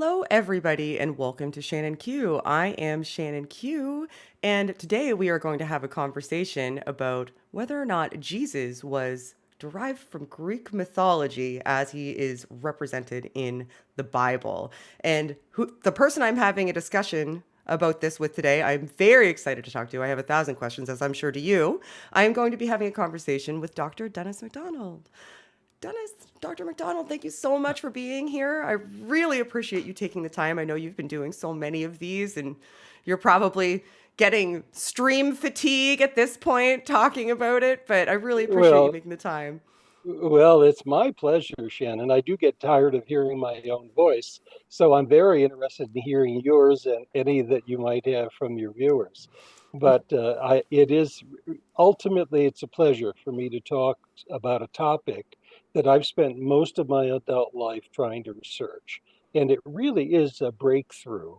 Hello, everybody, and welcome to Shannon Q. I am Shannon Q, and today we are going to have a conversation about whether or not Jesus was derived from Greek mythology as he is represented in the Bible. And the person I'm having a discussion about this with today, I'm very excited to talk to. I have 1,000 questions, as I'm sure to you. I am going to be having a conversation with Dr. Dennis MacDonald. Dennis, Dr. MacDonald, thank you so much for being here. I really appreciate you taking the time. I know you've been doing so many of these, and you're probably getting stream fatigue at this point talking about it, but I really appreciate you Well, making the time. well, it's my pleasure, Shannon. I do get tired of hearing my own voice, so I'm very interested in hearing yours and any that you might have from your viewers. But it is ultimately it's a pleasure for me to talk about a topic that I've spent most of my adult life trying to research, and it really is a breakthrough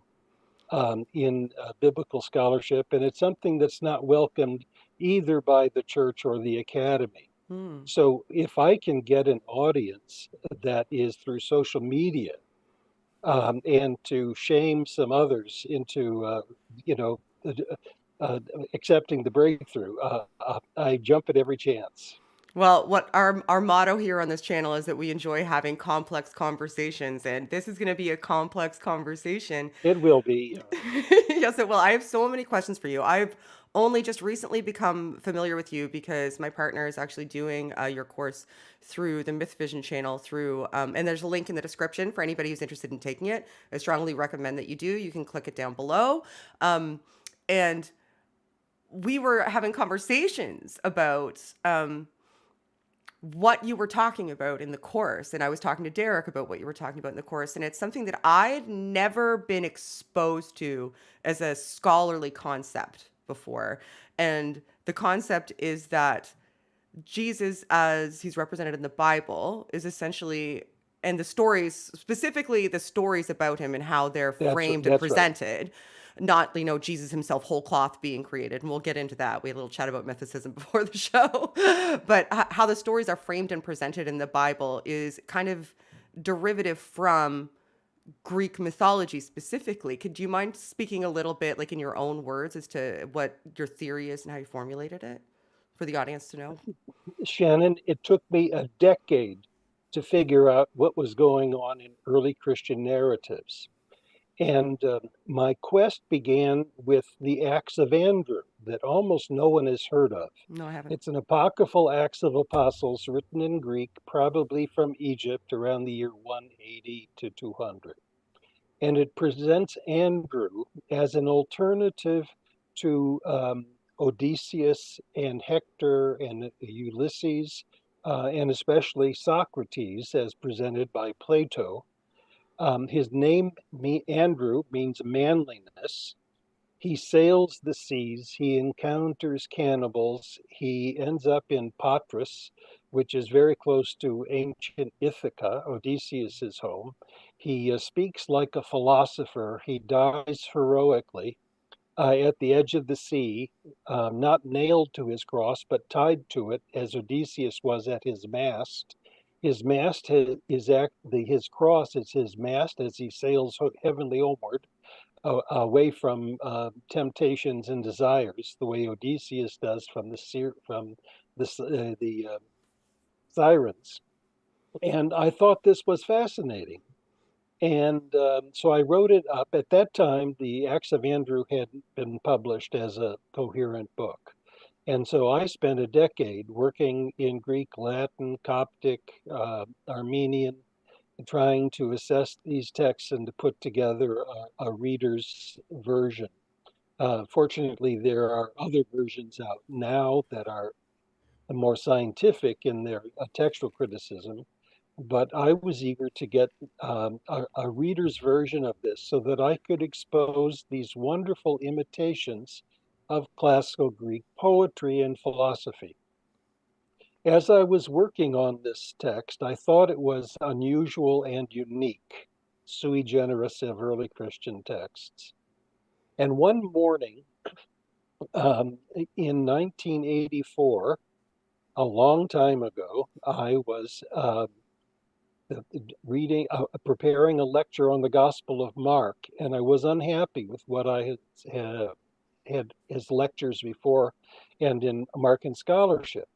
in biblical scholarship, and it's something that's not welcomed either by the church or the academy. Hmm. So if I can get an audience that is through social media and to shame some others into, you know, uh, uh, accepting the breakthrough, I jump at every chance. Well, what our motto here on this channel is that we enjoy having complex conversations, and this is going to be a complex conversation. It will be. Yes, it will. I have so many questions for you. I've only just recently become familiar with you because my partner is actually doing your course through the Myth Vision channel and there's a link in the description for anybody who's interested in taking it. I strongly recommend that you do. You can click it down below. And we were having conversations about what you were talking about in the course. And I was talking to Derek about what you were talking about in the course. And it's something that I had never been exposed to as a scholarly concept before. And the concept is that Jesus, as he's represented in the Bible, is essentially, and the stories, specifically the stories about him and how they're framed and That's right. presented, not, Jesus himself whole cloth being created. And we'll get into that. We had a little chat about mythicism before the show. But how the stories are framed and presented in the Bible is kind of derivative from Greek mythology specifically. Could you mind speaking a little bit, like in your own words, as to what your theory is and how you formulated it for the audience to know? Shannon, it took me a decade to figure out what was going on in early Christian narratives. And my quest began with the Acts of Andrew that almost no one has heard of. No, I haven't. It's an apocryphal Acts of Apostles written in Greek, probably from Egypt around the year 180 to 200. And it presents Andrew as an alternative to Odysseus and Hector and Ulysses, and especially Socrates, as presented by Plato. His name, Andrew, means manliness. He sails the seas. He encounters cannibals. He ends up in Patras, which is very close to ancient Ithaca, Odysseus's home. He speaks like a philosopher. He dies heroically at the edge of the sea, not nailed to his cross, but tied to it, as Odysseus was at his mast. His mast is his cross is his mast as he sails heavenly homeward, away from temptations and desires, the way Odysseus does from the sirens. And I thought this was fascinating. And so I wrote it up. At that time, the Acts of Andrew had been published as a coherent book. And so I spent a decade working in Greek, Latin, Coptic, Armenian, trying to assess these texts and to put together a reader's version. Fortunately, there are other versions out now that are more scientific in their textual criticism, but I was eager to get a reader's version of this so that I could expose these wonderful imitations of classical Greek poetry and philosophy. As I was working on this text, I thought it was unusual and unique, sui generis of early Christian texts. And one morning um, in 1984, a long time ago, I was preparing a lecture on the Gospel of Mark, and I was unhappy with what I had as lectures before and in Mark and Scholarship.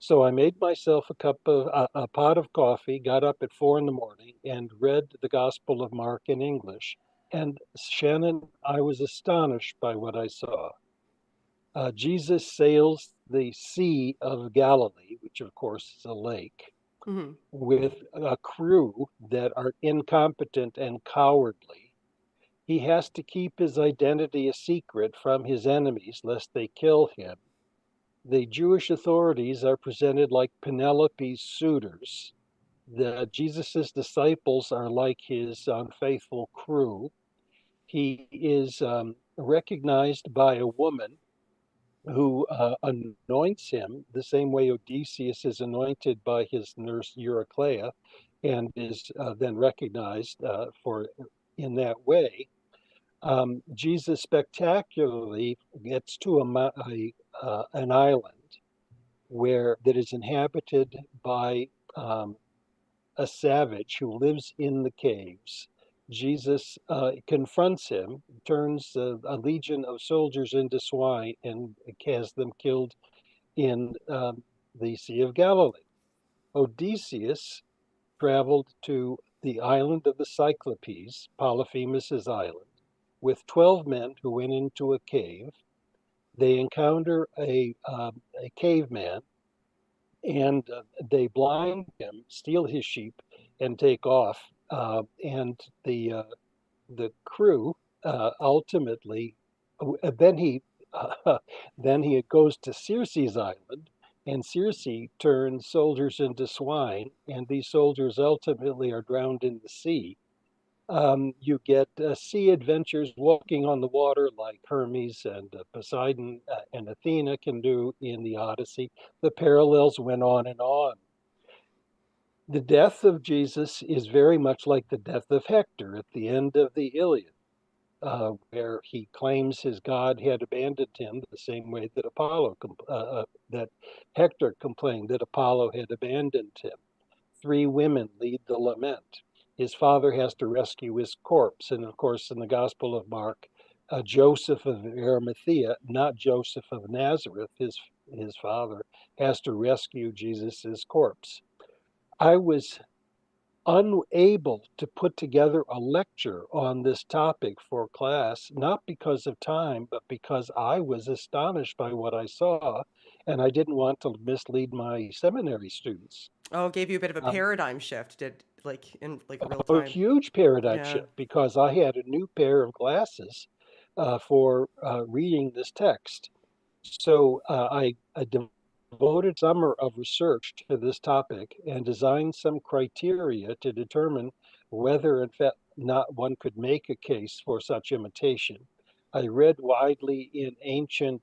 So I made myself a pot of coffee, got up at 4 in the morning, and read the Gospel of Mark in English. And Shannon, I was astonished by what I saw. Jesus sails the Sea of Galilee, which of course is a lake, Hmm. with a crew that are incompetent and cowardly. He has to keep his identity a secret from his enemies lest they kill him. The Jewish authorities are presented like Penelope's suitors. Jesus's disciples are like his unfaithful crew. He is recognized by a woman who anoints him the same way Odysseus is anointed by his nurse Eurycleia, and is then recognized for in that way. Jesus spectacularly gets to an island where that is inhabited by a savage who lives in the caves. Jesus confronts him, turns a legion of soldiers into swine, and has them killed in the Sea of Galilee. Odysseus traveled to the island of the Cyclopes, Polyphemus's island, with 12 men who went into a cave. They encounter a caveman, and they blind him, steal his sheep, and take off. And the crew ultimately, then he then he goes to Circe's island, and Circe turns soldiers into swine, and these soldiers ultimately are drowned in the sea. You get sea adventures walking on the water like Hermes and Poseidon and Athena can do in the Odyssey. The parallels went on and on. The death of Jesus is very much like the death of Hector at the end of the Iliad, where he claims his god had abandoned him the same way that that Hector complained that Apollo had abandoned him. 3 women lead the lament. His father has to rescue his corpse. And of course, in the Gospel of Mark, Joseph of Arimathea, not Joseph of Nazareth, his father, has to rescue Jesus's corpse. I was unable to put together a lecture on this topic for class, not because of time, but because I was astonished by what I saw, and I didn't want to mislead my seminary students. Oh, it gave you a bit of a Um, paradigm shift, did like in like real a time. huge paradigm Yeah. shift because I had a new pair of glasses for reading this text. So I devoted summer of research to this topic and designed some criteria to determine whether, in fact, not one could make a case for such imitation. I read widely in ancient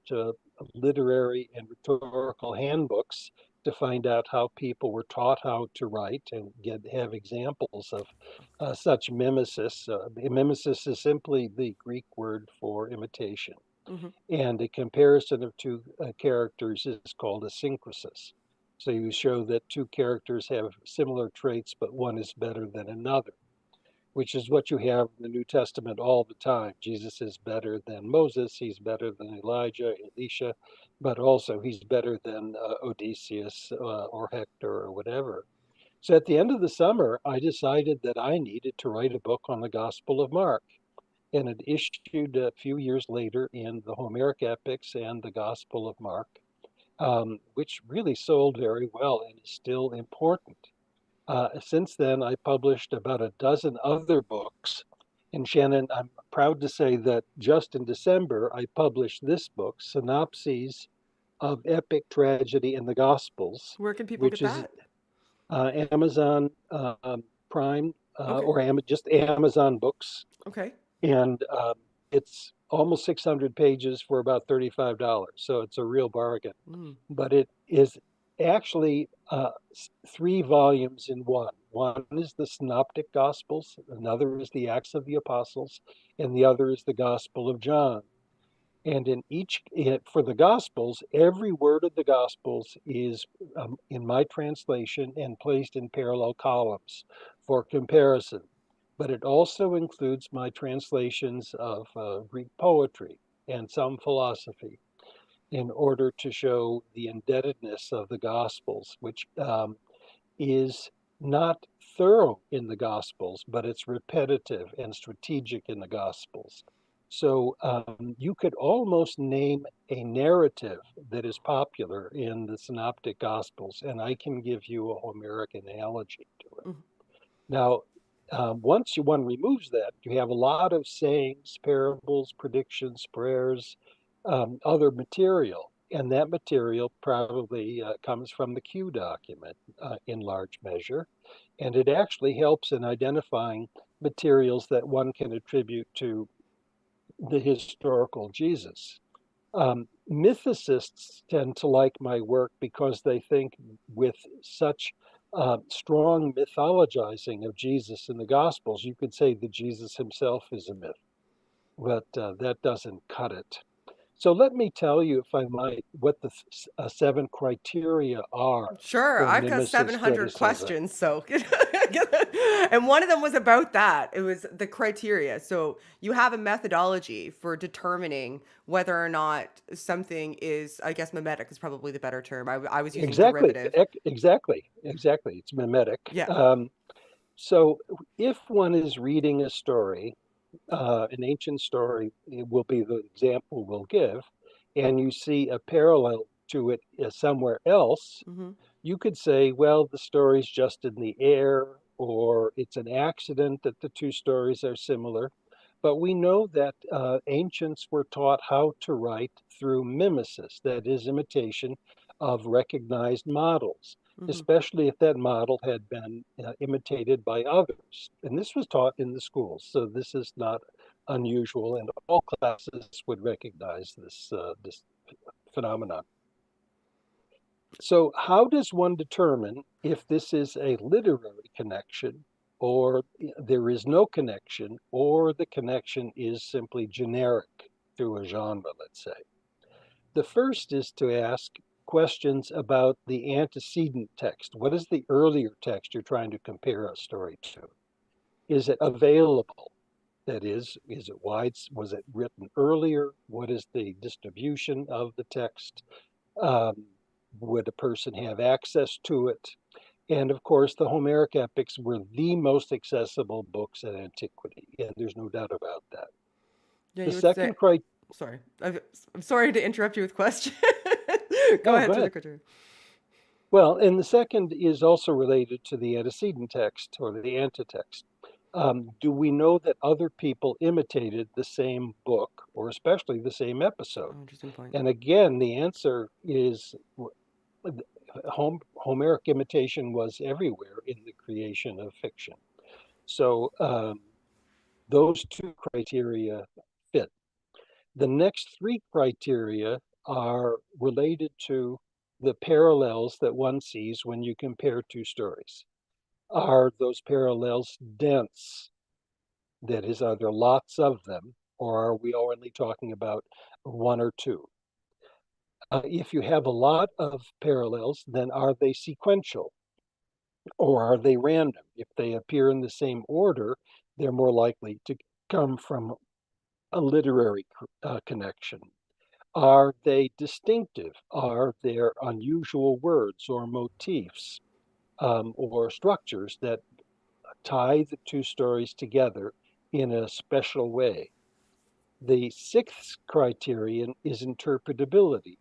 literary and rhetorical handbooks to find out how people were taught how to write and have examples of such mimesis. Mimesis is simply the Greek word for imitation, Hmm. and a comparison of 2 characters is called a syncresis. So you show that 2 characters have similar traits, but one is better than another, which is what you have in the New Testament all the time. Jesus is better than Moses, he's better than Elijah, Elisha, but also he's better than Odysseus or Hector or whatever. So at the end of the summer, I decided that I needed to write a book on the Gospel of Mark, and it issued a few years later in the Homeric Epics and the Gospel of Mark, which really sold very well and is still important. Since then, I published about a dozen other books. And Shannon, I'm proud to say that just in December, I published this book, Synopses of Epic Tragedy in the Gospels, Where can people get which is that? Amazon Prime Okay. or just Amazon Books, Okay. and it's almost 600 pages for about $35. So it's a real bargain. Mm. But it is actually 3 volumes in one. One is the Synoptic Gospels, another is the Acts of the Apostles, and the other is the Gospel of John. And for the Gospels, every word of the Gospels is in my translation and placed in parallel columns for comparison. But it also includes my translations of Greek poetry and some philosophy in order to show the indebtedness of the Gospels, which is not thorough in the Gospels, but it's repetitive and strategic in the Gospels. So you could almost name a narrative that is popular in the Synoptic Gospels, and I can give you a Homeric analogy to it. Mhm. Now, once one removes that, you have a lot of sayings, parables, predictions, prayers, other material. And that material probably comes from the Q document in large measure. And it actually helps in identifying materials that one can attribute to the historical Jesus. Mythicists tend to like my work because they think with such strong mythologizing of Jesus in the Gospels, you could say that Jesus himself is a myth, but that doesn't cut it. So let me tell you, if I might, what the 7 criteria are Sure, for I've got mimesis 700 criticism. questions, so and one of them was about that. It was the criteria. So you have a methodology for determining whether or not something is, I guess, mimetic is probably the better term. I was using Exactly, derivative. exactly. It's mimetic. Yeah. So if one is reading a story, an ancient story will be the example we'll give, and you see a parallel to it somewhere else, Hmm. you could say, well, the story's just in the air, or it's an accident that the two stories are similar. But we know that ancients were taught how to write through mimesis, that is, imitation of recognized models, Hmm. especially if that model had been imitated by others. And this was taught in the schools, so this is not unusual, and all classes would recognize this phenomenon. So, how does one determine if this is a literary connection, or there is no connection, or the connection is simply generic through a genre, let's say? The first is to ask questions about the antecedent text. What is the earlier text you're trying to compare a story to? Is it available? That is it wide? Was it written earlier? What is the distribution of the text? Um, would a person have access to it? And of course, the Homeric epics were the most accessible books in antiquity, and there's no doubt about that. Yeah, The you would say. second criteria, Sorry, I'm sorry to interrupt you with questions. Go no, ahead go through the ahead. criteria. Well, and the second is also related to the antecedent text or the antitext. Do we know that other people imitated the same book or especially the same episode? Oh, interesting point. And again, the answer is Homeric imitation was everywhere in the creation of fiction. So those two criteria fit. The next three criteria are related to the parallels that one sees when you compare two stories. Are those parallels dense? That is, are there lots of them, or are we only talking about one or two? If you have a lot of parallels, then are they sequential or are they random? If they appear in the same order, they're more likely to come from a literary connection. Are they distinctive? Are there unusual words or motifs or structures that tie the two stories together in a special way? The sixth criterion is interpretability.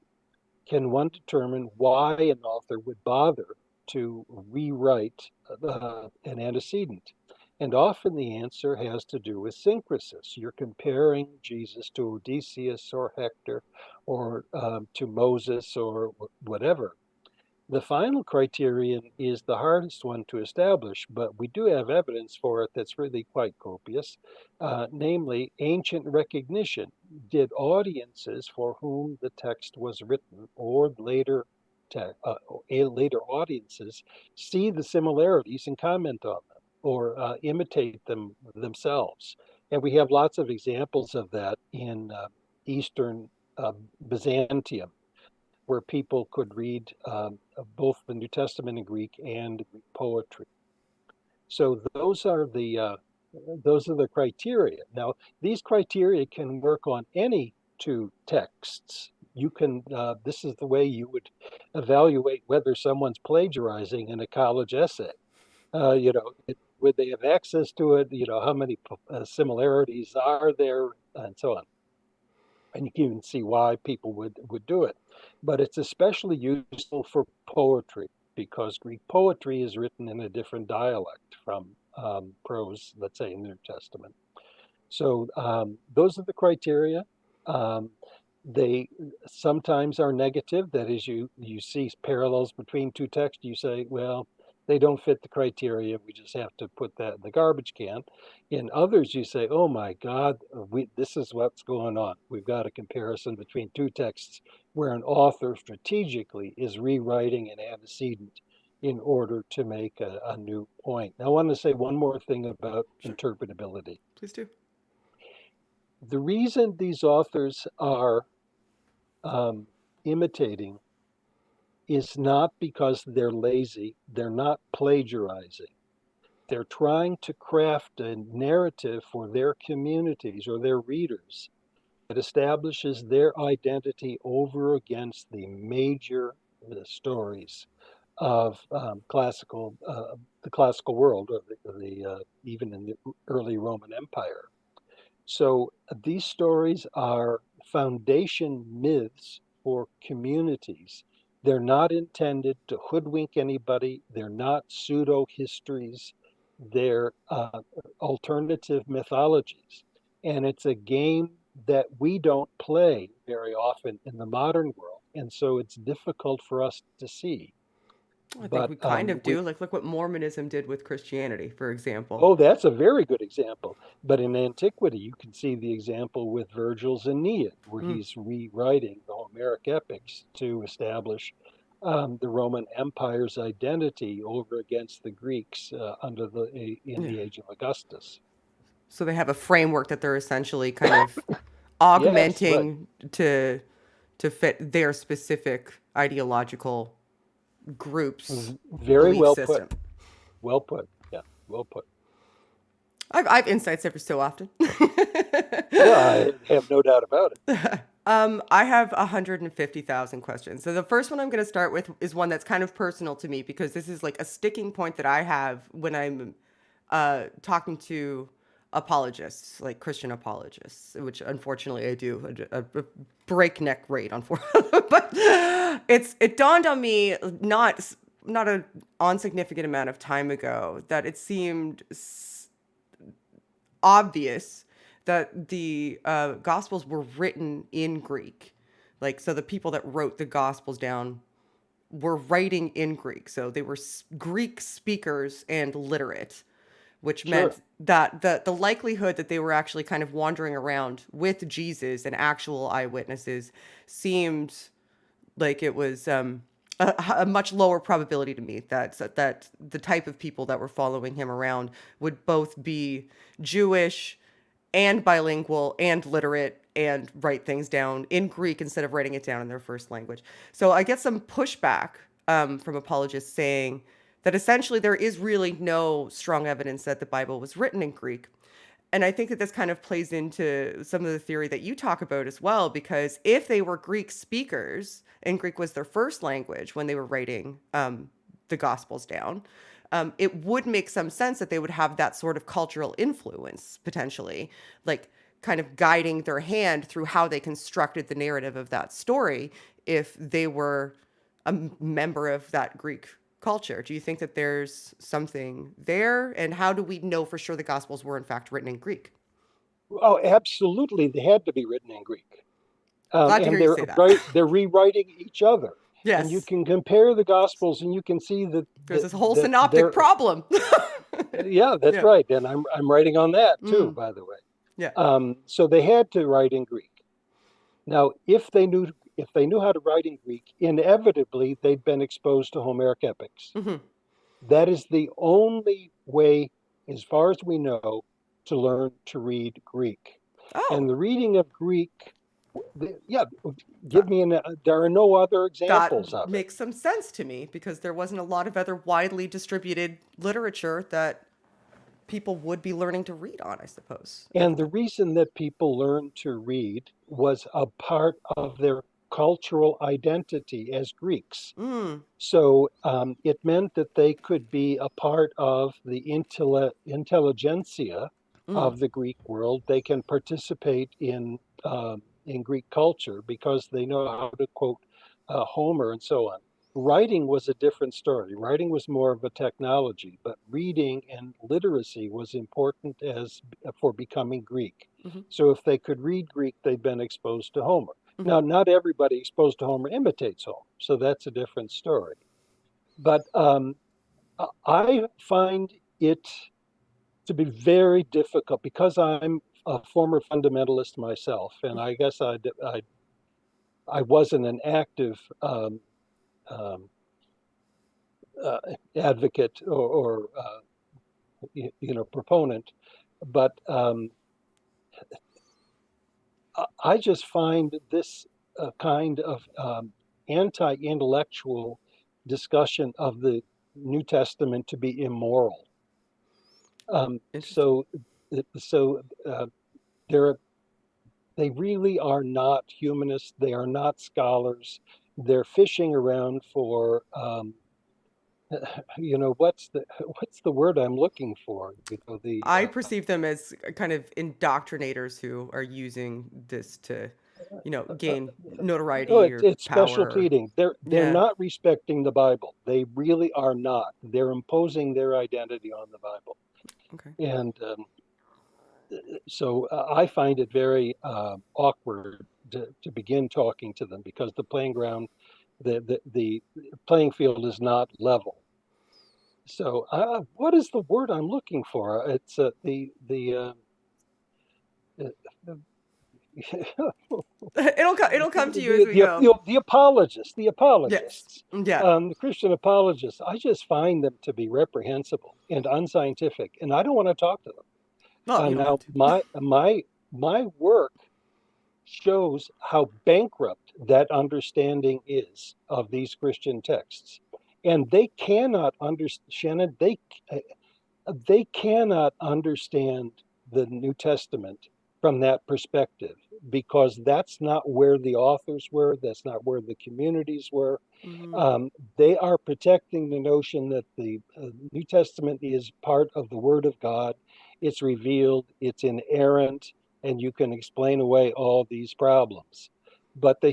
Can one determine why an author would bother to rewrite an antecedent? And often the answer has to do with syncresis. You're comparing Jesus to Odysseus or Hector or to Moses or whatever. The final criterion is the hardest one to establish, but we do have evidence for it that's really quite copious, namely ancient recognition. Did audiences for whom the text was written or later audiences see the similarities and comment on them or imitate them themselves? And we have lots of examples of that in Eastern Byzantium, where people could read both the New Testament in Greek and Greek poetry. So those are the criteria. Now, these criteria can work on any two texts. You can this is the way you would evaluate whether someone's plagiarizing in a college essay. Would they have access to it? How many similarities are there, and so on. And you can even see why people would do it. But it's especially useful for poetry because Greek poetry is written in a different dialect from prose, let's say, in the New Testament. So those are the criteria. Um, they sometimes are negative. That is, you see parallels between two texts. You say, well, they don't fit the criteria. We just have to put that in the garbage can. In others, you say, oh my God, this is what's going on. We've got a comparison between two texts where an author strategically is rewriting an antecedent in order to make a new point. Now, I want to say one more thing about Sure. interpretability. Please do. The reason these authors are imitating is not because they're lazy, they're not plagiarizing. They're trying to craft a narrative for their communities or their readers that establishes their identity over against the major stories of the classical world, or even in the early Roman Empire. So these stories are foundation myths for communities. They're not intended to hoodwink anybody. They're not pseudo histories. They're alternative mythologies. And it's a game that we don't play very often in the modern world. And so it's difficult for us to see. I think But we kind of do. Like, look what Mormonism did with Christianity, for example. Oh, that's a very good example. But in antiquity, you can see the example with Virgil's Aeneid, where Mm, he's rewriting the Homeric epics to establish the Roman Empire's identity over against the Greeks in yeah. the age of Augustus. So they have a framework that they're essentially kind of Yes, right. augmenting to fit their specific ideological group's Very belief well put. system. Well put. Yeah, well put. I've insights every so often. Well, I have no doubt about it. I have 150,000 questions. So the first one I'm going to start with is one that's kind of personal to me because this is like a sticking point that I have when I'm talking to apologists, like Christian apologists, which unfortunately I do a breakneck rate, unfortunately. But it dawned on me not a insignificant amount of time ago that it seemed obvious that the Gospels were written in Greek. Like, so the people that wrote the Gospels down were writing in Greek. So they were Greek speakers and literate, which Sure. meant that the likelihood that they were actually kind of wandering around with Jesus and actual eyewitnesses seemed like it was a much lower probability to me that the type of people that were following him around would both be Jewish and bilingual and literate and write things down in Greek instead of writing it down in their first language. So I get some pushback from apologists saying that essentially there is really no strong evidence that the Bible was written in Greek. And I think that this kind of plays into some of the theory that you talk about as well, because if they were Greek speakers and Greek was their first language when they were writing the Gospels down, it would make some sense that they would have that sort of cultural influence potentially, like kind of guiding their hand through how they constructed the narrative of that story if they were a member of that Greek culture. Do you think that there's something there? And how do we know for sure the Gospels were in fact written in Greek? Oh, absolutely. They had to be written in Greek. Glad to hear And you say that. they're rewriting each other. And you Yes, can compare the Gospels, and you can see there's this whole that synoptic they're problem. yeah, that's Yeah. right. And I'm writing on that too, Mm. by the way. Yeah. So they had to write in Greek. Now, if they knew how to write in Greek, inevitably they'd been exposed to Homeric epics. Hmm. That is the only way, as far as we know, to learn to read Greek. Oh. And the reading of Greek Yeah, give That me there are no other that examples of it. makes some sense to me because there wasn't a lot of other widely distributed literature that people would be learning to read on, I suppose, at the And the time. reason that people learned to read was a part of their cultural identity as Greeks. Mm, So it meant that they could be a part of the intelligentsia mm, of the Greek world. They can participate in Greek culture because they know how to quote Homer and so on. Writing was a different story. Writing was more of a technology, but reading and literacy was important as for becoming Greek. mm-hmm, So if they could read Greek, they'd been exposed to Homer. mm-hmm. Now, not everybody exposed to Homer imitates Homer, so that's a different story. But I find it to be very difficult because I'm a former fundamentalist myself, and I guess I wasn't an active um, uh, advocate or proponent, but I just find this kind of anti-intellectual discussion of the New Testament to be immoral. Um, Interesting. so, so they're they really are not humanists. They are not scholars. They're fishing around for what's the word I'm looking for? The I perceive them as kind of indoctrinators who are using this to, uh, gain oh, notoriety or it's special power. pleading. They're Yeah. not respecting the Bible. They really are not. They're imposing their identity on the Bible, Okay. and so I find it very awkward to begin talking to them because the playing ground, the playing field is not level. So what is the word I'm looking for? It's the It'll come to you as we go. the apologists, the Yes. apologists, Yeah. the Christian apologists. I just find them to be reprehensible and unscientific, and I don't want to talk to them. Well, you don't have Now, to. my work shows how bankrupt that understanding is of these Christian texts, and they cannot understand. Shannon, they cannot understand the New Testament from that perspective because that's not where the authors were, that's not where the communities were. Hmm. They are protecting the notion that the New Testament is part of the Word of God. It's revealed, it's inerrant, and you can explain away all these problems. But they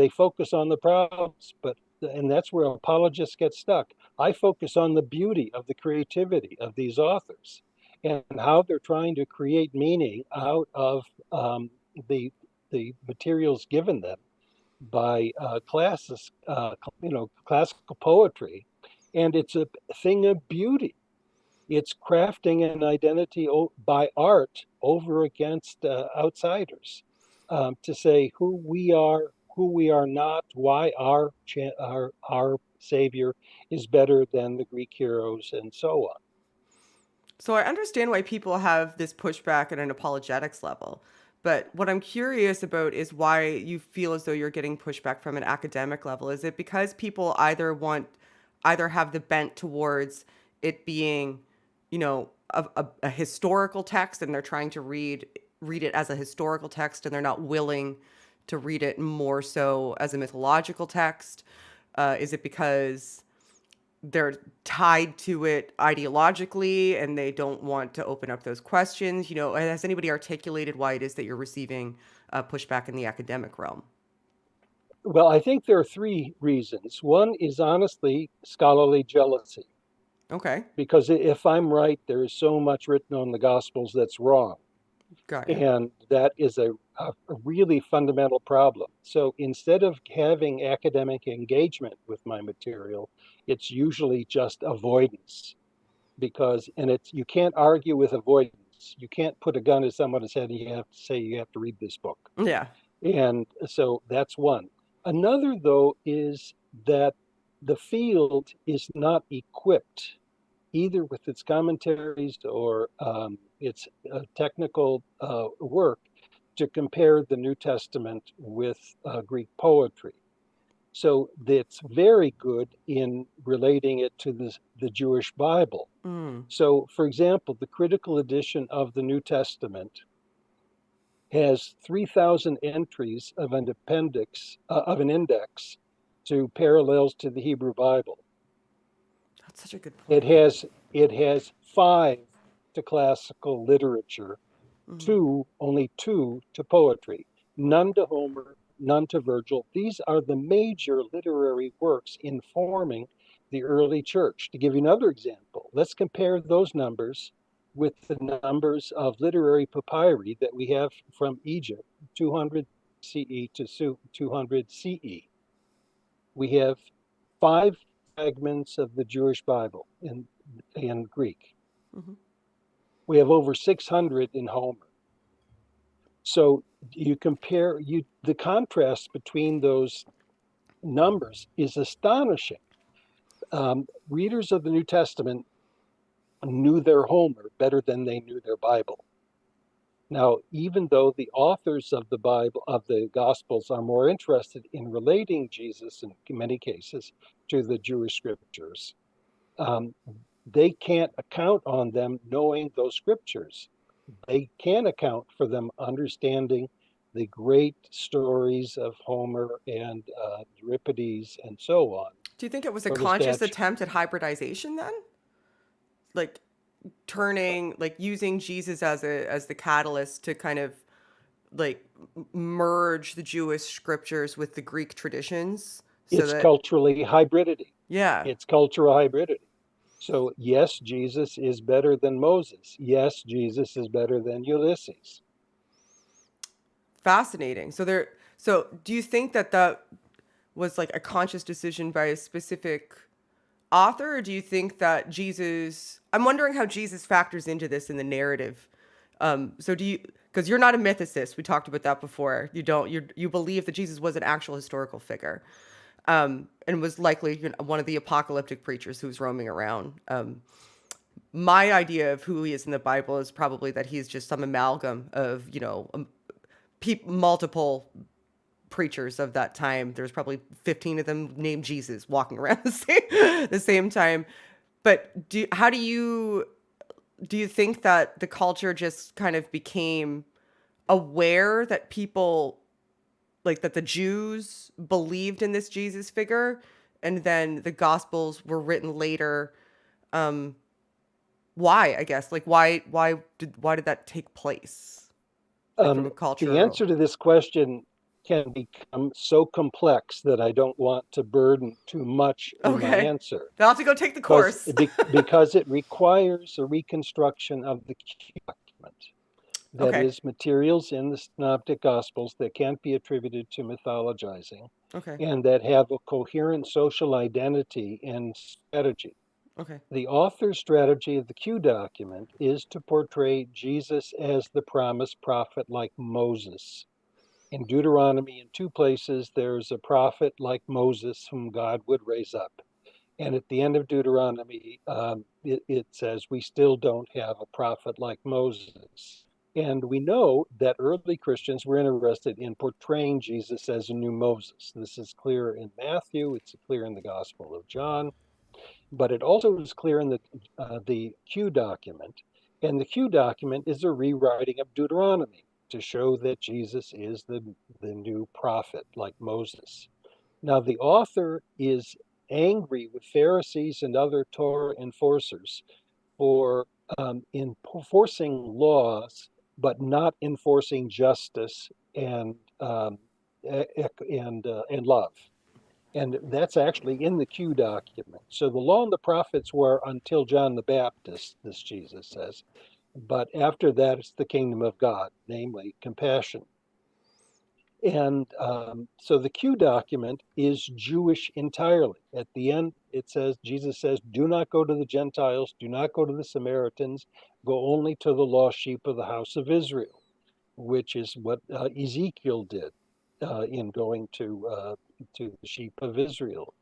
focus on the problems, and that's where apologists get stuck. I focus on the beauty of the creativity of these authors and how they're trying to create meaning out of um, the the materials given them by classical poetry, and it's a thing of beauty. It's crafting an identity by art over against outsiders to say who we are not, why our savior is better than the Greek heroes, and so on. So I understand why people have this pushback at an apologetics level. But what I'm curious about is why you feel as though you're getting pushback from an academic level. Is it because people either have the bent towards it being, a historical text and they're trying to read it as a historical text and they're not willing to read it more so as a mythological text? Is it because they're tied to it ideologically and they don't want to open up those questions? Has anybody articulated why it is that you're receiving pushback in the academic realm? Well, I think there are three reasons. One is honestly scholarly jealousy, Okay, because if I'm right, there is so much written on the Gospels that's wrong. got you. And that is a really fundamental problem. So instead of having academic engagement with my material, it's usually just avoidance and you can't argue with avoidance. You can't put a gun to someone's head and you have to say you have to read this book. Yeah. And so that's one. Another, though, is that the field is not equipped either with its commentaries or its technical work to compare the New Testament with Greek poetry. So it's very good in relating it to the Jewish Bible. Mm. So, for example, the critical edition of the New Testament has 3,000 entries of an appendix, of an index to parallels to the Hebrew Bible. That's such a good It point. has it has 5 to classical literature, Hmm. only two to poetry, none to Homer, none to Virgil. These are the major literary works informing the early church. To give you another example, let's compare those numbers with the numbers of literary papyri that we have from Egypt, 200 CE to 200 CE. We have 5 fragments of the Jewish Bible in Greek. Hmm. We have over 600 in Homer. So you compare the contrast between those numbers is astonishing. Readers of the New Testament knew their Homer better than they knew their Bible. Now, even though the authors of the Bible, of the Gospels, are more interested in relating Jesus in many cases to the Jewish scriptures, um, they can't account on them knowing those scriptures. They can account for them understanding the great stories of Homer and Euripides and so on. Do you think it was a For the conscious statue, attempt at hybridization then? Like turning, like using Jesus as the catalyst to kind of like merge the Jewish scriptures with the Greek traditions so it's that culturally hybridity. yeah, It's cultural hybridity. So yes, Jesus is better than Moses. Yes, Jesus is better than Ulysses. fascinating. So do you think that that was like a conscious decision by a specific author, or do you think that Jesus, I'm wondering how Jesus factors into this in the narrative. So do you, because you're not a mythicist, we talked about that before. You believe that Jesus was an actual historical figure, and was likely, one of the apocalyptic preachers who was roaming around. My idea of who he is in the Bible is probably that he's just some amalgam of, multiple preachers of that time. There's probably 15 of them named Jesus walking around the same time. But how do you think that the culture just kind of became aware that people, like, that the Jews believed in this Jesus figure, and then the Gospels were written later? Um, why, I guess, like, why did that take place? Like, from a The cultural. answer to this question can become so complex that I don't want to burden too much in my Okay, answer. they'll have to go take the course. Because it requires a reconstruction of the Q document. That Okay. is, materials in the Synoptic Gospels that can't be attributed to mythologizing Okay. and that have a coherent social identity and strategy. Okay. The author's strategy of the Q document is to portray Jesus as the promised prophet like Moses. In Deuteronomy, in 2 places, there's a prophet like Moses whom God would raise up. And at the end of Deuteronomy, it says, we still don't have a prophet like Moses. And we know that early Christians were interested in portraying Jesus as a new Moses. This is clear in Matthew, it's clear in the Gospel of John, but it also is clear in the Q document. And the Q document is a rewriting of Deuteronomy to show that Jesus is the new prophet like Moses. Now, the author is angry with Pharisees and other Torah enforcers for enforcing laws, but not enforcing justice and love. And that's actually in the Q document. So the law and the prophets were until John the Baptist, this Jesus says. But after that, it's the kingdom of God, namely compassion. And so the Q document is Jewish entirely. At the end, it says, Jesus says, do not go to the Gentiles, do not go to the Samaritans, go only to the lost sheep of the house of Israel, which is what Ezekiel did in going to the sheep of Israel.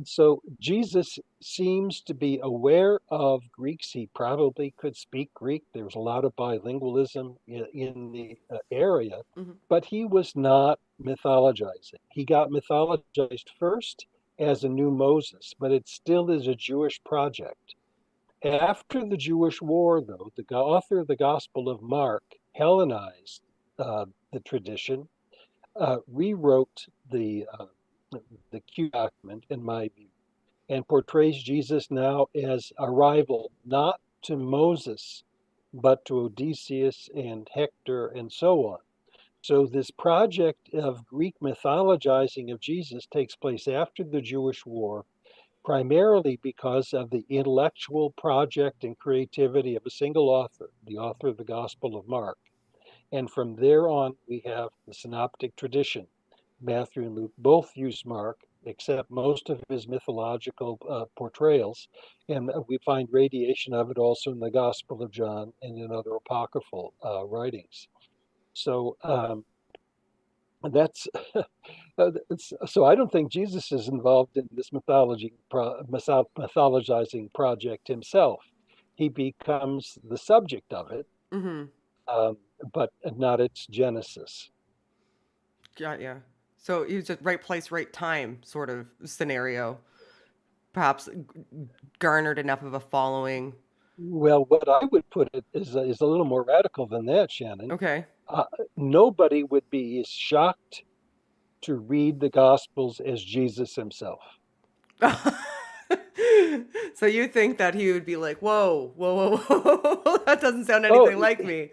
So Jesus seems to be aware of Greeks. He probably could speak Greek. There's a lot of bilingualism in the area, Hmm. but he was not mythologizing. He got mythologized first as a new Moses, but it still is a Jewish project. After the Jewish War, though, the author of the Gospel of Mark Hellenized the tradition, rewrote the Q document, in my view, and portrays Jesus now as a rival not to Moses, but to Odysseus and Hector and so on. So, this project of Greek mythologizing of Jesus takes place after the Jewish War, primarily because of the intellectual project and creativity of a single author, the author of the Gospel of Mark. And from there on, we have the synoptic tradition. Matthew and Luke both use Mark, except most of his mythological portrayals. And we find radiation of it also in the Gospel of John and in other apocryphal writings. So that's so I don't think Jesus is involved in this mythologizing project himself. He becomes the subject of it, Hmm. um, but not its genesis. Yeah. So it was just right place, right time sort of scenario. Perhaps garnered enough of a following. Well, what I would put it is a little more radical than that, Shannon. Okay. Uh, Nobody would be as shocked to read the Gospels as Jesus himself. So you think that he would be like, whoa, whoa, whoa, whoa, that doesn't sound Oh, anything like me.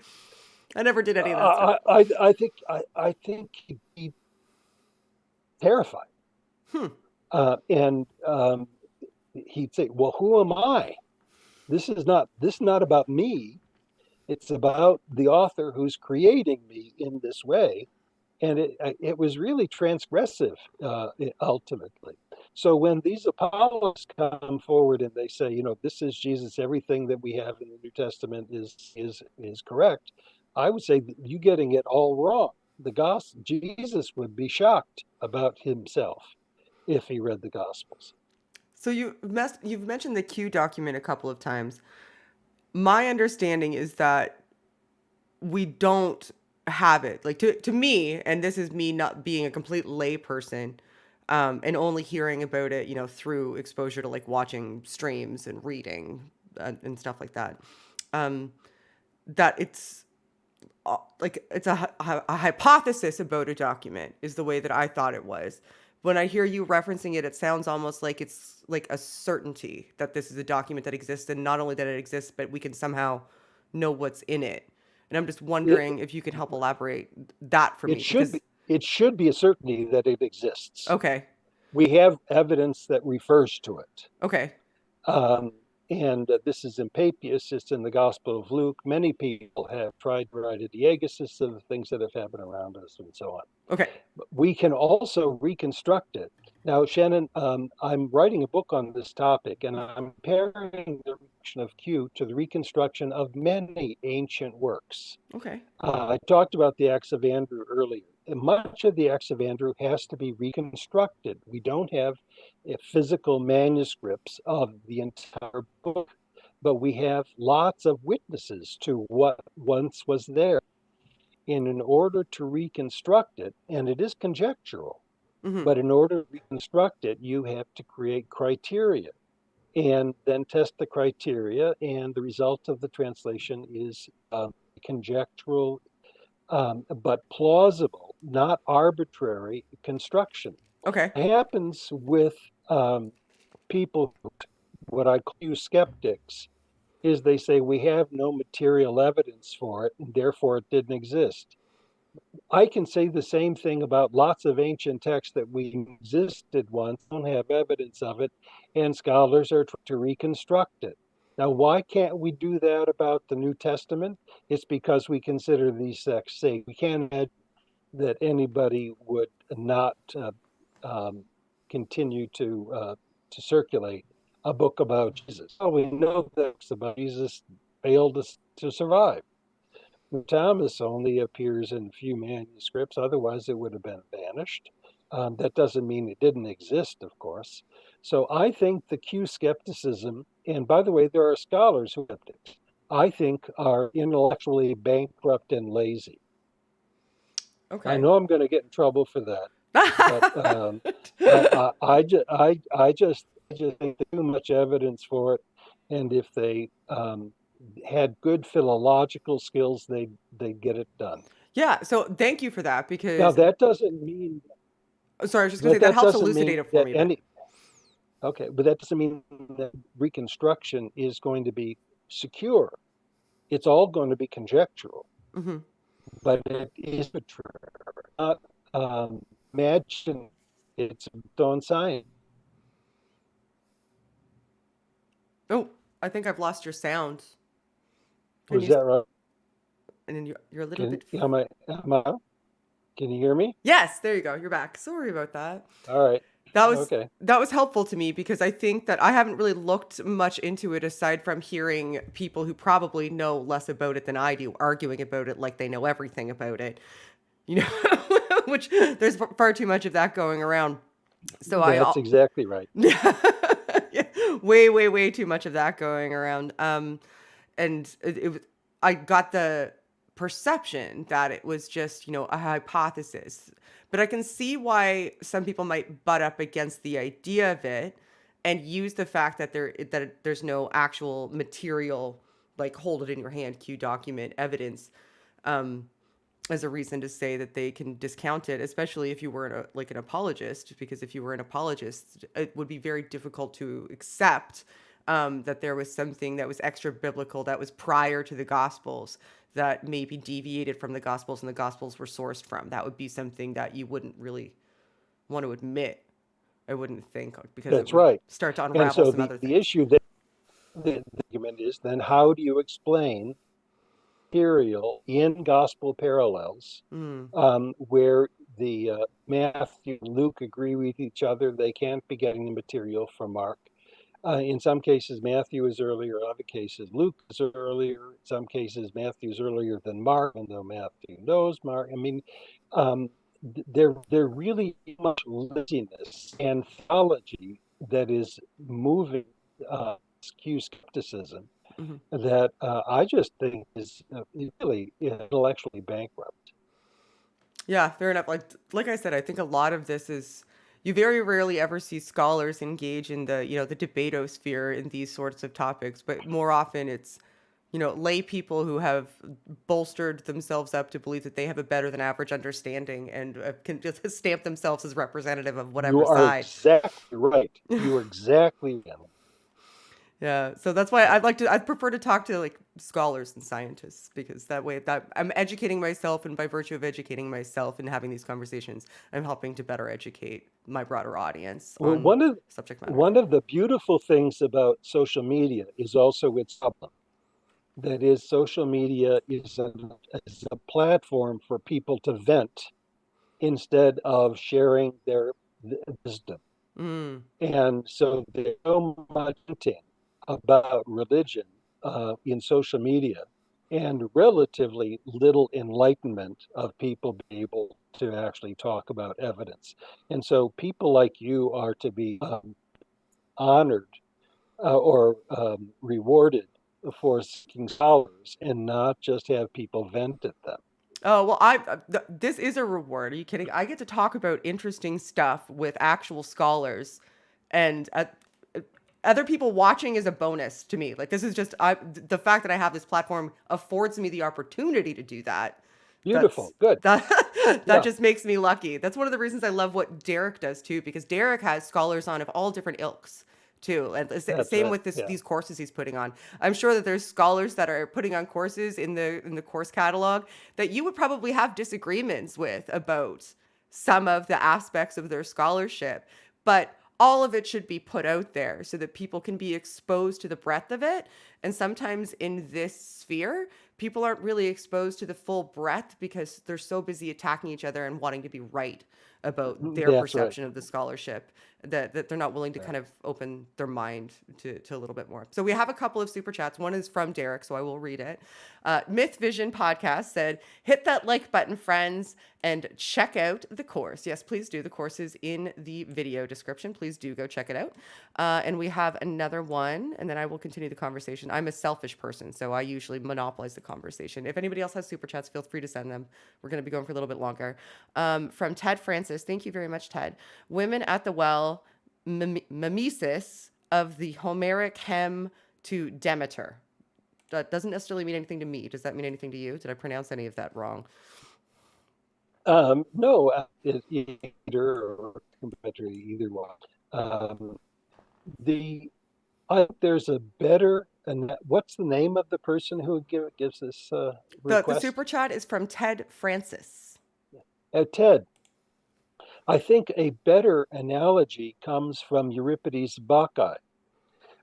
I never did any of that stuff. I think he'd be terrified, Hmm. and he'd say, "Well, who am I? This is not about me. It's about the author who's creating me in this way." And it was really transgressive ultimately. So when these apologists come forward and they say, this is Jesus, everything that we have in the New Testament is correct, I would say that you getting it all wrong. The gospel, Jesus would be shocked about himself if he read the Gospels. So you've mentioned the Q document a couple of times. My understanding is that we don't have it. Like to me, and this is me not being a complete lay person, and only hearing about it, through exposure to like watching streams and reading and stuff like that. Um, that like it's a hypothesis about a document is the way that I thought it was. When I hear you referencing it, it sounds almost like it's like a certainty that this is a document that exists, and not only that it exists, but we can somehow know what's in it. And I'm just It, wondering if you could help elaborate that for it me, should because be it should be a certainty that it exists. okay, We have evidence that refers to it. okay, Um, and this is in Papias, it's in the Gospel of Luke. Many people have tried to write a diegesis of the things that have happened around us and so on. okay, But we can also reconstruct it. Now, Shannon, I'm writing a book on this topic, and I'm comparing the reconstruction of Q to the reconstruction of many ancient works. okay, I talked about the Acts of Andrew earlier. And much of the Acts of Andrew has to be reconstructed. We don't have physical manuscripts of the entire book, but we have lots of witnesses to what once was there. And in order to reconstruct it, and it is conjectural, mm-hmm, but in order to reconstruct it, you have to create criteria and then test the criteria. And the result of the translation is conjectural but plausible, not arbitrary construction. okay, It happens with um, people, what I call you skeptics, is they say we have no material evidence for it, and therefore it didn't exist. I can say the same thing about lots of ancient texts that we existed once, don't have evidence of it, and scholars are trying to reconstruct it. Now, why can't we do that about the New Testament? It's because we consider these texts safe. We can't imagine that anybody would not um, continue to circulate a book about Jesus. Well, we know books about Jesus failed to survive. Thomas only appears in a few manuscripts, otherwise it would have been vanished. That doesn't mean it didn't exist, of course. So I think the Q skepticism, and by the way, there are scholars who have this, I think are intellectually bankrupt and lazy. I Okay. know I'm going to get in trouble for that, but I just think there's too much evidence for it, and if they had good philological skills, they'd get it done. Yeah, so thank you for that Now because that doesn't mean sorry, I was just gonna say but that that helps doesn't elucidate mean it for that me a bit. any okay, but that doesn't mean that Reconstruction is going to be secure. It's all going to be conjectural, Hmm. but it is arbitrary. Not imagine it's on science. Oh, I think I've lost your sound. Can Was you? that right? And then you're a little Can bit. am I? Can you hear me? Yes, there you go. You're back. Sorry about that. All right. That was Okay. that was helpful to me because I think that I haven't really looked much into it aside from hearing people who probably know less about it than I do arguing about it like they know everything about it. You know, which there's far too much of that going around. So That's exactly right. yeah, way, way, way too much of that going around. And it was, I got the perception that it was just, a hypothesis. But I can see why some people might butt up against the idea of it and use the fact that there's no actual material, like hold it in your hand, Q document evidence, um, as a reason to say that they can discount it, especially if you were an apologist, because if you were an apologist, it would be very difficult to accept that there was something that was extra biblical that was prior to the Gospels that maybe deviated from the Gospels and the Gospels were sourced from. That would be something that you wouldn't really want to admit. I wouldn't think because it That's would right. start to And unravel so some the, other the things. issue that the argument is then how do you explain material in gospel parallels Mm. where the Matthew and Luke agree with each other. They can't be getting the material from Mark. In some cases, Matthew is earlier. In other cases, Luke is earlier. In some cases, Matthew is earlier than Mark, even though Matthew knows Mark. I mean, um, there really is much laziness and theology that is moving skew skepticism Hmm. that I just think is really intellectually bankrupt. Yeah, fair enough. Like I said, I think a lot of this is you very rarely ever see scholars engage in the debatosphere in these sorts of topics, but more often it's lay people who have bolstered themselves up to believe that they have a better than average understanding and can just stamp themselves as representative of You whatever are side. exactly right. You are exactly right. Yeah, so that's why Yeah. I'd prefer to talk to like scholars and scientists because that way that I'm educating myself, and by virtue of educating myself and having these conversations, I'm helping to better educate my broader audience Well, on subject matter. one of the beautiful things about social media is also its problem. That is, social media is a platform for people to vent instead of sharing their wisdom. Mm. And so there's so much venting about religion in social media and relatively little enlightenment of people being able to actually talk about evidence. And so people like you are to be honored or rewarded for seeking scholars and not just have people vent at them. Oh, well, this is a reward. Are you kidding? I get to talk about interesting stuff with actual scholars, and other people watching is a bonus to me. Like this is just the fact that I have this platform affords me the opportunity to do that. That's Beautiful, good. that that Yeah, just makes me lucky. That's one of the reasons I love what Derek does too, because Derek has scholars on of all different ilks too, and the that's same right. with Yeah. these courses he's putting on. I'm sure that there's scholars that are putting on courses in the course catalog that you would probably have disagreements with about some of the aspects of their scholarship, but all of it should be put out there so that people can be exposed to the breadth of it. And sometimes in this sphere, people aren't really exposed to the full breadth because they're so busy attacking each other and wanting to be right about their That's right. perception of the scholarship. that they're not willing to Right. kind of open their mind to a little bit more. So we have a couple of super chats. One is from Derek, so I will read it. Myth Vision Podcast said, hit that like button, friends, and check out the course. Yes, please do. The course is in the video description. Please do go check it out. And we have another one, and then I will continue the conversation. I'm a selfish person, so I usually monopolize the conversation. If anybody else has super chats, feel free to send them. We're going to be going for a little bit longer. From Ted Francis, thank you very much, Ted. Women at the well, mimesis of the Homeric hymn to Demeter. That doesn't necessarily mean anything to me. Does that mean anything to you? Did I pronounce any of that wrong? No, either or complementary, either one. Um, the there's a better, and what's the name of the person who gives this The request? super chat is from Ted Francis. Ted, I think a better analogy comes from Euripides' Bacchae,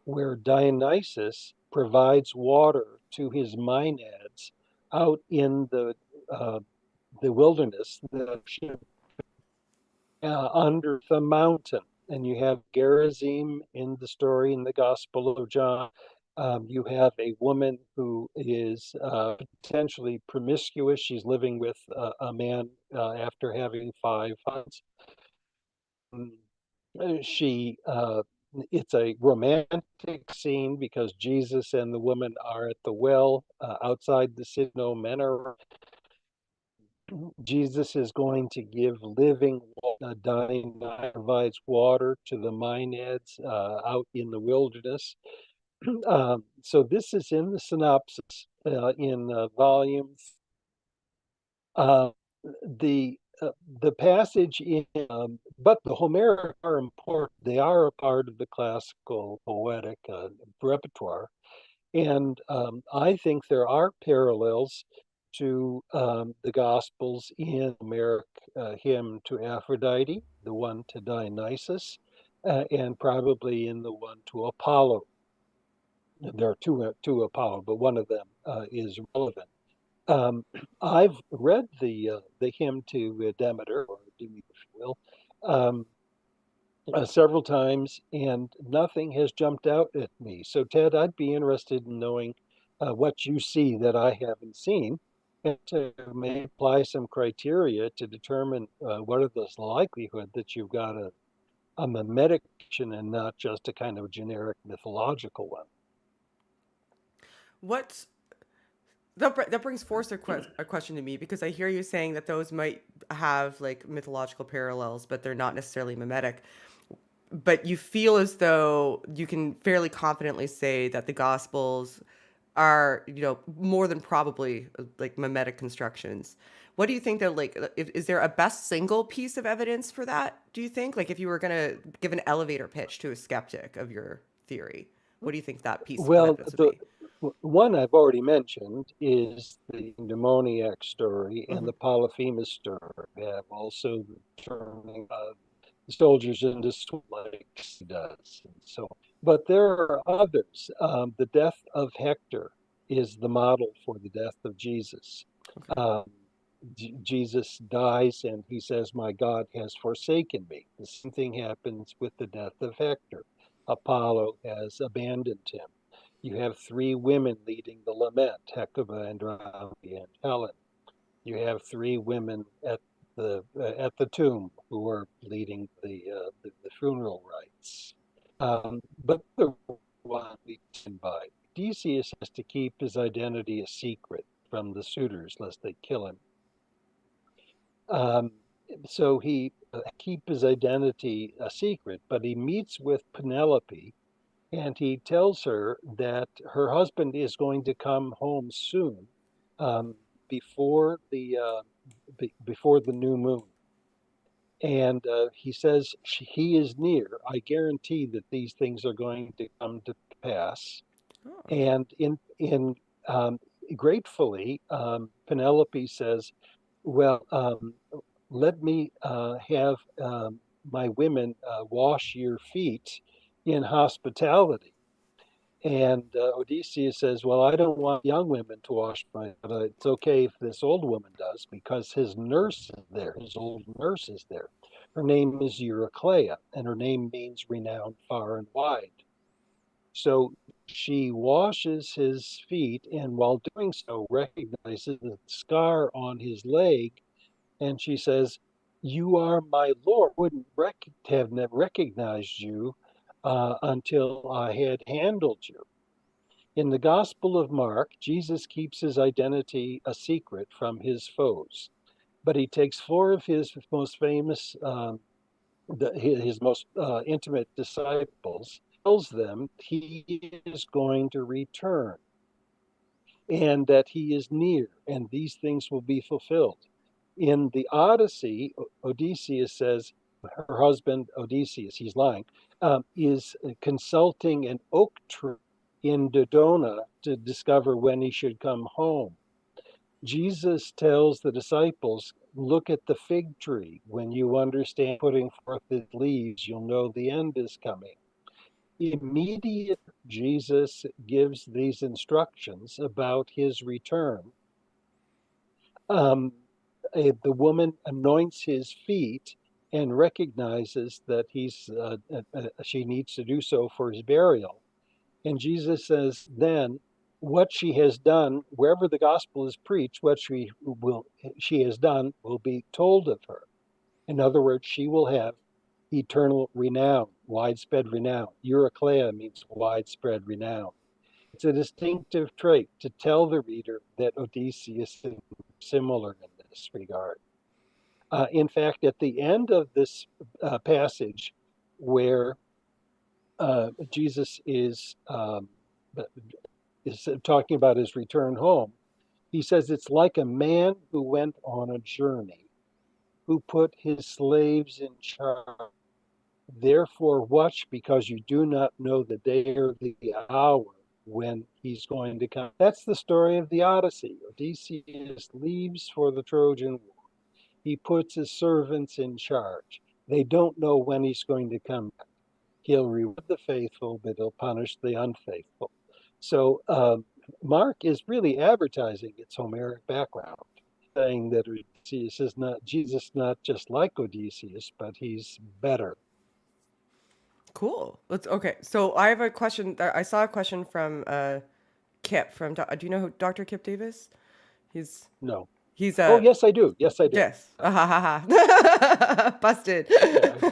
where Dionysus provides water to his maenads out in the wilderness, under the mountain. And you have Gerizim in the story in the Gospel of John. You have a woman who is potentially promiscuous. She's living with a man after having 5 husbands. She It's a romantic scene because Jesus and the woman are at the well outside the city. No men are. Jesus is going to give living water. Dying provides water to the maenads out in the wilderness. So this is in the synopsis in volume. Uh, the the passage in, but the Homeric are important. They are a part of the classical poetic repertoire, and I think there are parallels to the Gospels in Homeric hymn to Aphrodite, the one to Dionysus, and probably in the one to Apollo. There are two Apollo, but one of them is relevant. Um, I've read the hymn to Demeter, or Demeter, if you will, um, several times, and nothing has jumped out at me. So, Ted, I'd be interested in knowing what you see that I haven't seen, and to may apply some criteria to determine what are the likelihood that you've got a mimetic and not just a kind of generic mythological one. What that brings forth a question to me, because I hear you saying that those might have like mythological parallels, but they're not necessarily mimetic. But you feel as though you can fairly confidently say that the Gospels are, more than probably like mimetic constructions. What do you think that like, is there a best single piece of evidence for that? Do you think, like, if you were going to give an elevator pitch to a skeptic of your theory, what do you think that piece of Well, evidence would the be? one I've already mentioned is the demoniac story and Hmm. the Polyphemus story. We have also the turning of the soldiers into swine like he does, and so. But there are others. The death of Hector is the model for the death of Jesus. Okay. Um, Jesus dies and he says, "My God has forsaken me." The same thing happens with the death of Hector. Apollo has abandoned him. You have 3 women leading the lament, Hecuba, Andromache, and Helen. You have 3 women at the tomb who are leading the funeral rites. But the one we can by Odysseus has to keep his identity a secret from the suitors lest they kill him. Um, so he keep his identity a secret, but he meets with Penelope and he tells her that her husband is going to come home soon, um, before before the new moon. And he says he is near. I guarantee that these things are going to come to pass. Oh. And in gratefully, Penelope says, "Well, let me have my women wash your feet in hospitality." And Odysseus says, "Well, I don't want young women to wash my feet. It's okay if this old woman does," because his nurse is there, his old nurse is there. Her name is Eurycleia, and her name means renowned far and wide. So she washes his feet, and while doing so, recognizes the scar on his leg, and she says, "You are my Lord." Wouldn't have recognized you until I had handled you. In the Gospel of Mark, Jesus keeps his identity a secret from his foes, but he takes four of his most famous his most intimate disciples, tells them he is going to return and that he is near, and these things will be fulfilled. In the Odyssey, Odysseus says, her husband Odysseus, he's lying, is consulting an oak tree in Dodona to discover when he should come home. Jesus tells the disciples, look at the fig tree. When you understand putting forth its leaves, you'll know the end is coming. Immediate Jesus gives these instructions about his return. Um, the woman anoints his feet and recognizes that she needs to do so for his burial. And Jesus says, then what she has done, wherever the gospel is preached, what she has done will be told of her. In other words, she will have eternal renown, widespread renown. Eurycleia means widespread renown. It's a distinctive trait to tell the reader that Odysseus is similar in this regard. In fact, at the end of this passage, where Jesus is talking about his return home, he says it's like a man who went on a journey, who put his slaves in charge. Therefore, watch, because you do not know the day or the hour when he's going to come. That's the story of the Odyssey. Odysseus leaves for the Trojan War. He puts his servants in charge. They don't know when he's going to come back. He'll reward the faithful, but he'll punish the unfaithful. So Mark is really advertising its Homeric background, saying that Odysseus is not Jesus, not just like Odysseus, but he's better. Cool. Let's okay. So I have a question. I saw a question from Kip from. Do you know who Dr. Kip Davis? He's No. he's Oh, a yes, I do. Yes, I do. yes. Ah, ha, ha, ha. Busted. Yeah.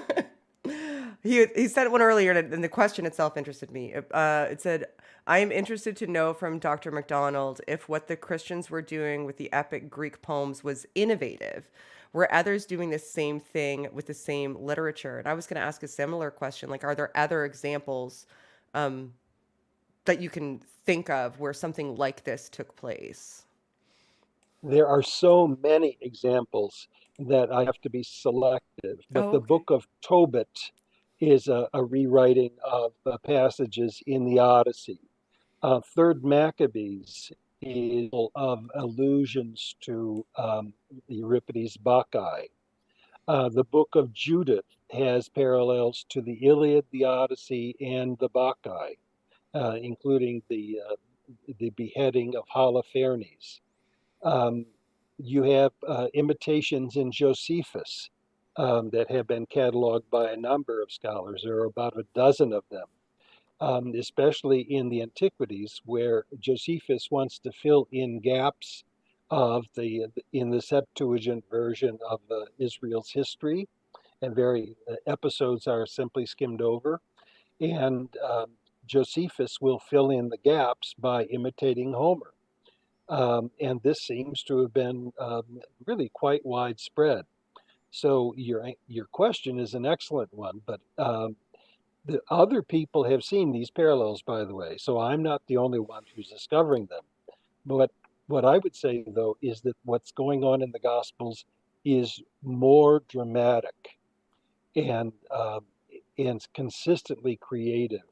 He said one earlier, and the question itself interested me. It said, "I am interested to know from Dr. MacDonald if what the Christians were doing with the epic Greek poems was innovative. Were others doing the same thing with the same literature?" And I was going to ask a similar question, like, are there other examples that you can think of where something like this took place? There are so many examples that I have to be selective, but Oh, the okay. book of Tobit is a rewriting of passages in the Odyssey. Third Maccabees is full of allusions to Euripides' Bacchae. The book of Judith has parallels to the Iliad, the Odyssey, and the Bacchae, including the beheading of Holofernes. Um, you have imitations in Josephus that have been cataloged by a number of scholars. There are about a dozen of them, especially in the Antiquities, where Josephus wants to fill in gaps of in the Septuagint version of Israel's history, and very episodes are simply skimmed over. And Josephus will fill in the gaps by imitating Homer. And this seems to have been really quite widespread. So your question is an excellent one, but the other people have seen these parallels, by the way. So I'm not the only one who's discovering them. But what I would say, though, is that what's going on in the Gospels is more dramatic and consistently creative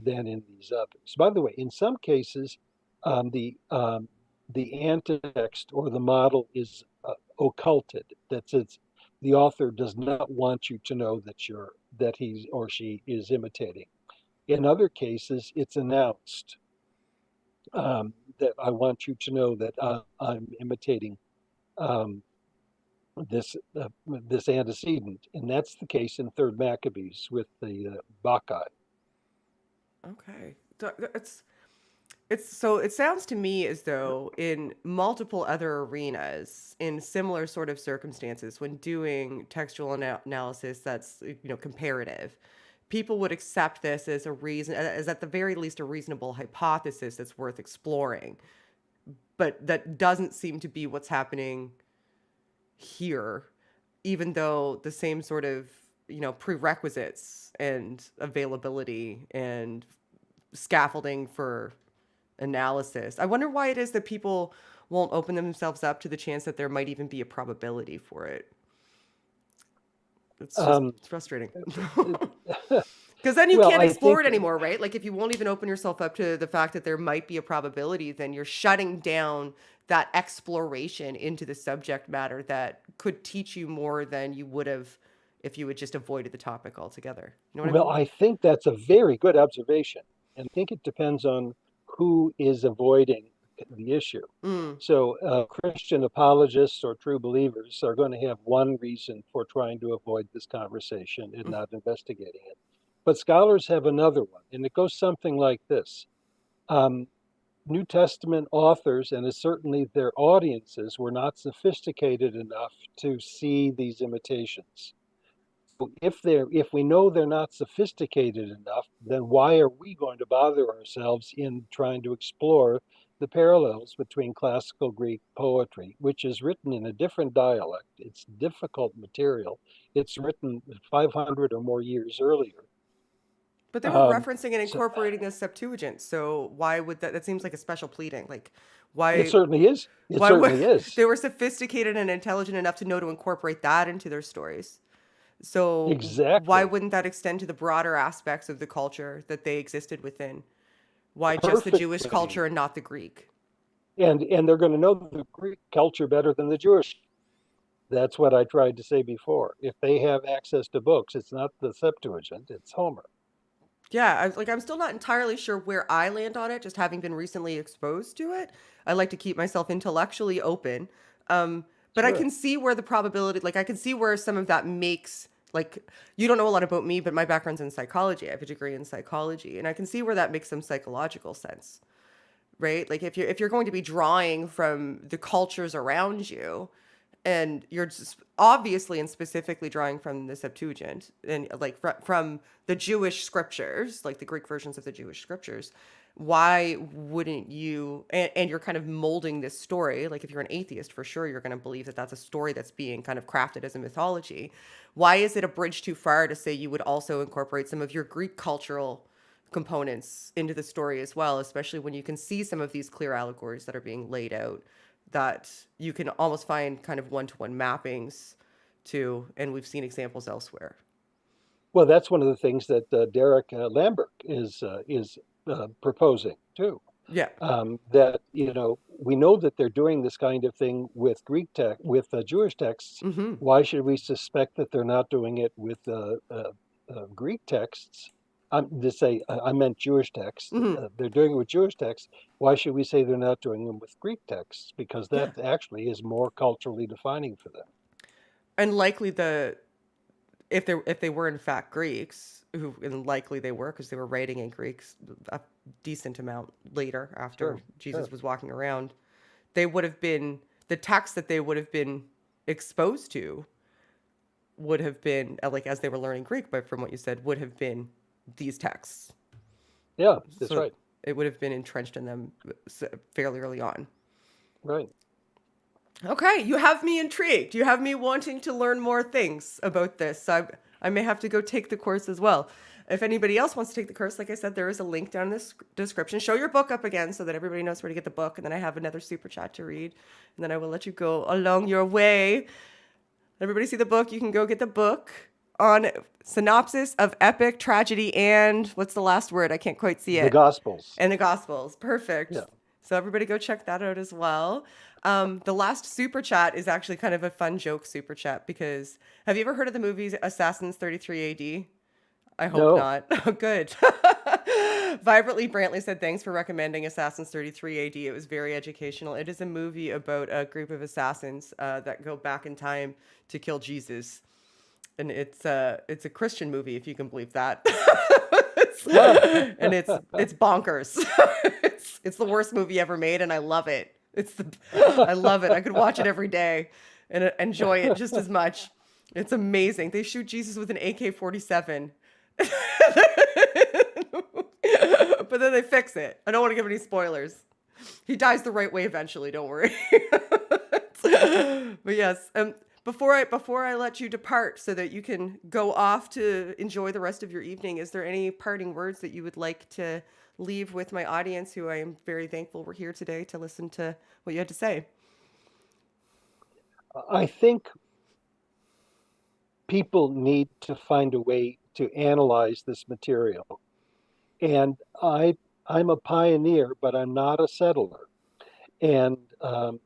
than in these others. By the way, in some cases, um, the um, the antetext or the model is occulted. That's the author does not want you to know that he or she is imitating. In other cases, it's announced that I want you to know that I'm imitating um, this antecedent, and that's the case in Third Maccabees with the Bacchae. Okay. So so it sounds to me as though in multiple other arenas, in similar sort of circumstances, when doing textual analysis that's comparative, people would accept this as a reason, as at the very least a reasonable hypothesis that's worth exploring. But that doesn't seem to be what's happening here, even though the same sort of prerequisites and availability and scaffolding for analysis. I wonder why it is that people won't open themselves up to the chance that there might even be a probability for it. It's frustrating. Because then you Well, can't I explore think it anymore, right? Like if you won't even open yourself up to the fact that there might be a probability, then you're shutting down that exploration into the subject matter that could teach you more than you would have if you had just avoided the topic altogether. You know what I well, mean? I think that's a very good observation, and I think it depends on who is avoiding the issue. Mm, So, Christian apologists or true believers are going to have one reason for trying to avoid this conversation and mm, not investigating it. But scholars have another one, and it goes something like this. Um, New Testament authors, and certainly their audiences, were not sophisticated enough to see these imitations. So if we know they're not sophisticated enough, then why are we going to bother ourselves in trying to explore the parallels between classical Greek poetry, which is written in a different dialect? It's difficult material. It's written 500 or more years earlier. But they were Um, referencing and so incorporating the Septuagint. So why would that? That seems like a special pleading. Like, it why? certainly is. It Why would certainly is. they were sophisticated and intelligent enough to know to incorporate that into their stories? So why Exactly. wouldn't that extend to the broader aspects of the culture that they existed within? Why just the Jewish Perfectly. culture and not the Greek? And they're going to know the Greek culture better than the Jewish. That's what I tried to say before. If they have access to books, it's not the Septuagint, it's Homer. Yeah, I'm still not entirely sure where I land on it, just having been recently exposed to it. I like to keep myself intellectually open. Um, but I Sure. can see where the probability, like I can see where some of that makes like you don't know a lot about me, but my background's in psychology. I have a degree in psychology, and I can see where that makes some psychological sense, right? Like if you're going to be drawing from the cultures around you, and you're just obviously and specifically drawing from the Septuagint and like from the Jewish scriptures, like the Greek versions of the Jewish scriptures, why wouldn't you? And you're kind of molding this story. Like if you're an atheist, for sure, you're going to believe that that's a story that's being kind of crafted as a mythology. Why is it a bridge too far to say you would also incorporate some of your Greek cultural components into the story as well, especially when you can see some of these clear allegories that are being laid out that you can almost find kind of one-to-one mappings to, and we've seen examples elsewhere. Well, that's one of the things that Derek Lambert is proposing too. Yeah. That we know that they're doing this kind of thing with Jewish texts. Mm-hmm. Why should we suspect that they're not doing it with Greek texts? I meant Jewish texts. Mm-hmm. They're doing it with Jewish texts. Why should we say they're not doing them with Greek texts? Because Yeah. that actually is more culturally defining for them. And likely if they were in fact Greeks, who and likely they were because they were writing in Greeks a decent amount later after Sure, Jesus sure. was walking around, they would have been the text that they would have been exposed to would have been like as they were learning Greek, but from what you said, would have been these texts. Yeah, that's So right. it would have been entrenched in them fairly early on. Right. Okay, you have me intrigued. You have me wanting to learn more things about this. So I may have to go take the course as well. If anybody else wants to take the course, like I said, there is a link down in the description. Show your book up again so that everybody knows where to get the book. And then I have another super chat to read. And then I will let you go along your way. Everybody see the book. You can go get the book on synopsis of epic tragedy and what's the last word? I can't quite see The it. Gospels. And the Gospels. Perfect. Yeah. So everybody go check that out as well. The last super chat is actually kind of a fun joke super chat because have you ever heard of the movie Assassins 33 AD? I hope No. not. Oh, good. Vibrantly Brantley said, thanks for recommending Assassins 33 AD. It was very educational. It is a movie about a group of assassins that go back in time to kill Jesus. And it's a Christian movie, if you can believe that. And it's bonkers. It's the worst movie ever made, and I love it. I love it. I could watch it every day and enjoy it just as much. It's amazing. They shoot Jesus with an AK-47. But then they fix it. I don't want to give any spoilers. He dies the right way eventually, don't worry. But yes, before I let you depart so that you can go off to enjoy the rest of your evening, is there any parting words that you would like to leave with my audience, who I am very thankful were here today to listen to what you had to say? I think people need to find a way to analyze this material. And I'm a pioneer, but I'm not a settler. And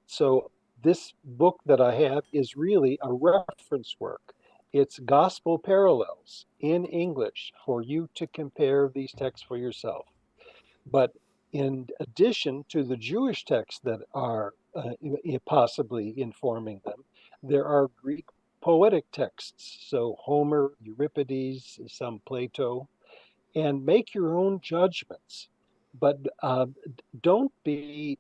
so this book that I have is really a reference work. It's gospel parallels in English for you to compare these texts for yourself. But in addition to the Jewish texts that are possibly informing them, there are Greek poetic texts. So Homer, Euripides, some Plato, and make your own judgments. But don't be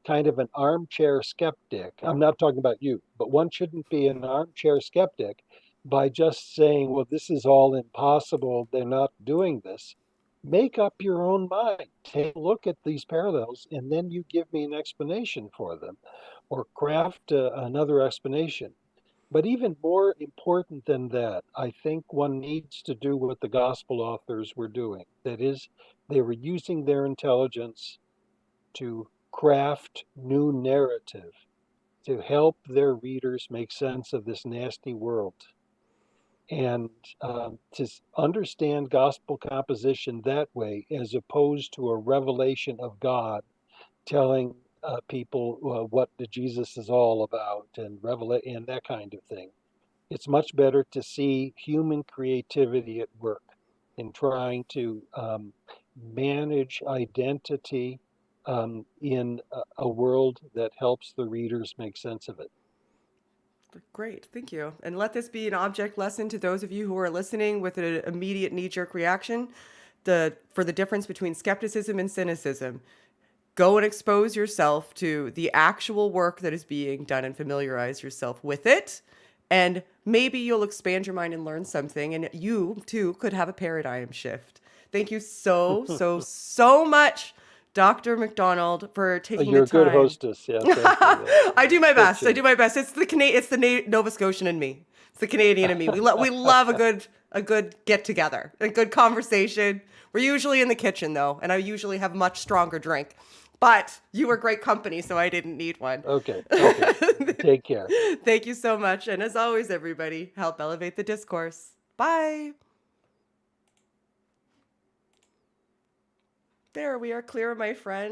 kind of an armchair skeptic. I'm not talking about you, but one shouldn't be an armchair skeptic by just saying, well, this is all impossible. They're not doing this. Make up your own mind. Take a look at these parallels, and then you give me an explanation for them, or craft another explanation. But even more important than that, I think one needs to do what the gospel authors were doing. That is, they were using their intelligence to craft new narrative, to help their readers make sense of this nasty world. And to understand gospel composition that way, as opposed to a revelation of God telling people what Jesus is all about and that kind of thing. It's much better to see human creativity at work in trying to manage identity in a world that helps the readers make sense of it. Great, thank you. And let this be an object lesson to those of you who are listening with an immediate knee-jerk reaction for the difference between skepticism and cynicism. Go and expose yourself to the actual work that is being done and familiarize yourself with it. And maybe you'll expand your mind and learn something, and you too could have a paradigm shift. Thank you so much, Dr. MacDonald, for taking You're the a good time. hostess. Yeah, thank you. I do my best. Fiction. I do my best. It's the Nova Scotian in me. It's the Canadian in me. We love a good get together, a good conversation. We're usually in the kitchen though, and I usually have much stronger drink. But you were great company, so I didn't need one. Okay. Take care. Thank you so much. And as always, everybody, help elevate the discourse. Bye. There, we are clear, my friend.